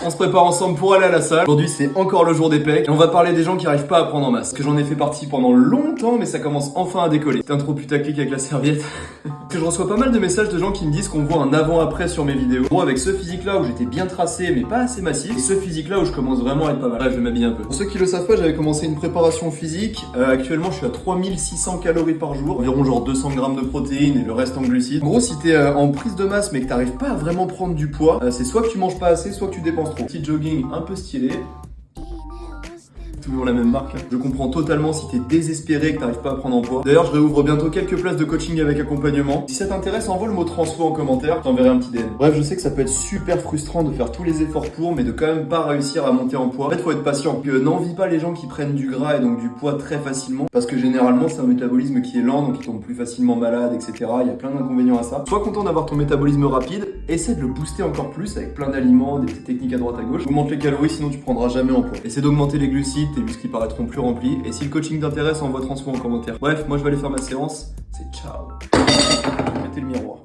On se prépare ensemble pour aller à la salle. Aujourd'hui c'est encore le jour des pecs et on va parler des gens qui arrivent pas à prendre en masse. Que j'en ai fait partie pendant longtemps mais ça commence enfin à décoller. C'est un trop putaclic avec la serviette. Que je reçois pas mal de messages de gens qui me disent qu'on voit un avant-après sur mes vidéos. Bon, avec ce physique là où j'étais bien tracé mais pas assez massif, et ce physique là où je commence vraiment à être pas mal. Là je vais m'habiller un peu. Pour ceux qui le savent pas, j'avais commencé une préparation physique. Actuellement je suis à 3600 calories par jour, environ genre 200 grammes de protéines et le reste en glucides. En gros si t'es en prise de masse mais que t'arrives pas à vraiment prendre du poids, c'est soit que tu manges pas assez, soit que tu dépenses trop. Petit jogging un peu stylé. Toujours la même marque. Je comprends totalement si t'es désespéré et que t'arrives pas à prendre en poids. D'ailleurs, je réouvre bientôt quelques places de coaching avec accompagnement. Si ça t'intéresse, envoie le mot transfo en commentaire, je t'enverrai un petit DM. Bref, je sais que ça peut être super frustrant de faire tous les efforts pour, mais de quand même pas réussir à monter en poids. En fait, faut être patient. N'envie pas les gens qui prennent du gras et donc du poids très facilement, parce que généralement, c'est un métabolisme qui est lent, donc ils tombent plus facilement malades, etc. Il y a plein d'inconvénients à ça. Sois content d'avoir ton métabolisme rapide, essaie de le booster encore plus avec plein d'aliments, des petites techniques à droite à gauche. Augmente les calories, sinon tu prendras jamais en poids. Essaie d'augmenter les glucides, tes muscles paraîtront plus remplis. Et si le coaching t'intéresse, envoie transfo en commentaire. Bref, moi je vais aller faire ma séance. C'est ciao. Mettez le miroir.